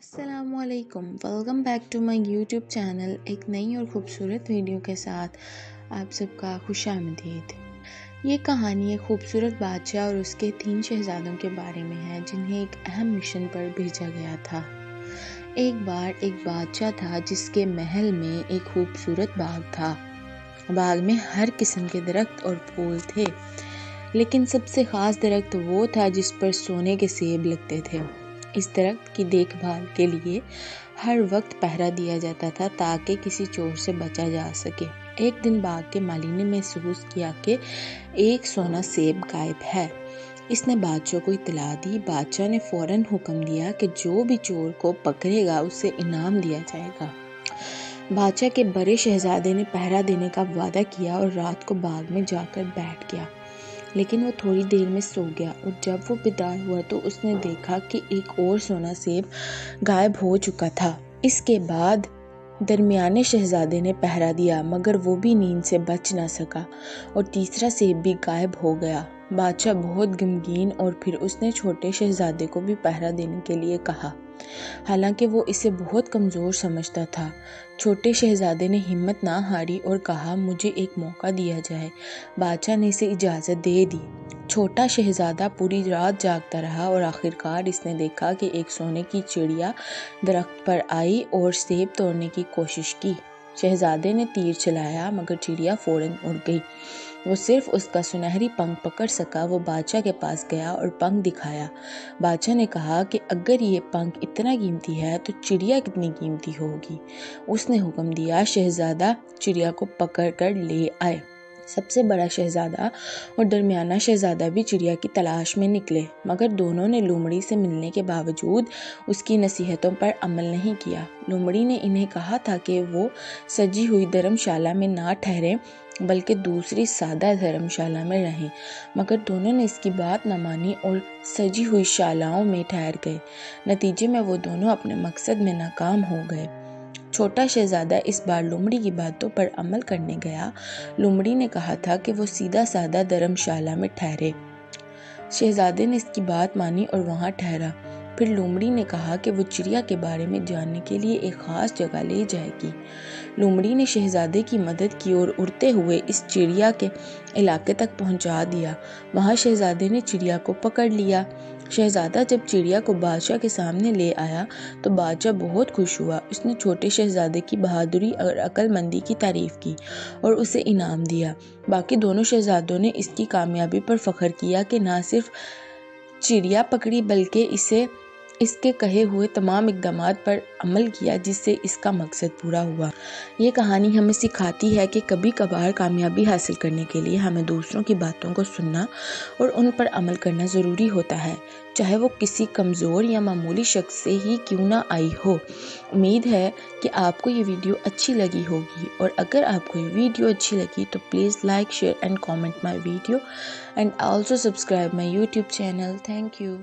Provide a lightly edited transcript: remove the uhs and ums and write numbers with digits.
السلام علیکم، welcome back to my YouTube channel. ایک نئی اور خوبصورت ویڈیو کے ساتھ آپ سب کا خوش آمدید۔ یہ کہانی ایک خوبصورت بادشاہ اور اس کے 3 شہزادوں کے بارے میں ہے جنہیں ایک اہم مشن پر بھیجا گیا تھا۔ ایک بار ایک بادشاہ تھا جس کے محل میں ایک خوبصورت باغ تھا۔ باغ میں ہر قسم کے درخت اور پھول تھے، لیکن سب سے خاص درخت وہ تھا جس پر سونے کے سیب لگتے تھے۔ اس درخت کی دیکھ بھال کے لیے ہر وقت پہرا دیا جاتا تھا تاکہ کسی چور سے بچا جا سکے۔ ایک دن باغ کے مالی نے محسوس کیا کہ ایک سونا سیب غائب ہے۔ اس نے بادشاہ کو اطلاع دی۔ بادشاہ نے فوراً حکم دیا کہ جو بھی چور کو پکڑے گا اسے انعام دیا جائے گا۔ بادشاہ کے بڑے شہزادے نے پہرا دینے کا وعدہ کیا اور رات کو باغ میں جا کر بیٹھ گیا، لیکن وہ تھوڑی دیر میں سو گیا اور جب وہ بیدار ہوا تو اس نے دیکھا کہ ایک اور سونا سیب غائب ہو چکا تھا۔ اس کے بعد درمیانے شہزادے نے پہرا دیا، مگر وہ بھی نیند سے بچ نہ سکا اور تیسرا سیب بھی غائب ہو گیا۔ بادشاہ بہت غمگین اور پھر اس نے چھوٹے شہزادے کو بھی پہرا دینے کے لیے کہا، حالانکہ وہ اسے بہت کمزور سمجھتا تھا۔ چھوٹے شہزادے نے ہمت نہ ہاری اور کہا، مجھے ایک موقع دیا جائے۔ بادشاہ نے اسے اجازت دے دی۔ چھوٹا شہزادہ پوری رات جاگتا رہا اور آخرکار اس نے دیکھا کہ ایک سونے کی چڑیا درخت پر آئی اور سیب توڑنے کی کوشش کی۔ شہزادے نے تیر چلایا مگر چڑیا فوراً اڑ گئی۔ وہ صرف اس کا سنہری پنکھ پکڑ سکا۔ وہ بادشاہ کے پاس گیا اور پنکھ دکھایا۔ بادشاہ نے کہا کہ اگر یہ پنکھ اتنا قیمتی ہے تو چڑیا کتنی قیمتی ہوگی۔ اس نے حکم دیا، شہزادہ چڑیا کو پکڑ کر لے آئے۔ سب سے بڑا شہزادہ اور درمیانہ شہزادہ بھی چڑیا کی تلاش میں نکلے، مگر دونوں نے لومڑی سے ملنے کے باوجود اس کی نصیحتوں پر عمل نہیں کیا۔ لومڑی نے انہیں کہا تھا کہ وہ سجی ہوئی دھرم شالہ میں نہ ٹھہریں بلکہ دوسری سادہ دھرم شالہ میں رہیں، مگر دونوں نے اس کی بات نہ مانی اور سجی ہوئی شالاؤں میں ٹھہر گئے۔ نتیجے میں وہ دونوں اپنے مقصد میں ناکام ہو گئے۔ چھوٹا شہزادہ اس بار لومڑی کی باتوں پر عمل کرنے گیا۔ لومڑی نے کہا تھا کہ وہ سیدھا سادہ دھرم شالہ میں ٹھہرے۔ شہزادے نے اس کی بات مانی اور وہاں ٹھہرا۔ پھر لومڑی نے کہا کہ وہ چڑیا کے بارے میں جاننے کے لیے ایک خاص جگہ لے جائے گی۔ لومڑی نے شہزادے کی مدد کی اور اڑتے ہوئے اس چڑیا کے علاقے تک پہنچا دیا۔ وہاں شہزادے نے چڑیا کو پکڑ لیا۔ شہزادہ جب چڑیا کو بادشاہ کے سامنے لے آیا تو بادشاہ بہت خوش ہوا۔ اس نے چھوٹے شہزادے کی بہادری اور عقل مندی کی تعریف کی اور اسے انعام دیا۔ باقی دونوں شہزادوں نے اس کی کامیابی پر فخر کیا کہ نہ صرف چڑیا پکڑی بلکہ اسے اس کے کہے ہوئے تمام اقدامات پر عمل کیا جس سے اس کا مقصد پورا ہوا۔ یہ کہانی ہمیں سکھاتی ہے کہ کبھی کبھار کامیابی حاصل کرنے کے لیے ہمیں دوسروں کی باتوں کو سننا اور ان پر عمل کرنا ضروری ہوتا ہے، چاہے وہ کسی کمزور یا معمولی شخص سے ہی کیوں نہ آئی ہو۔ امید ہے کہ آپ کو یہ ویڈیو اچھی لگی ہوگی، اور اگر آپ کو یہ ویڈیو اچھی لگی تو please like, share and comment my video and also subscribe my YouTube channel. Thank you.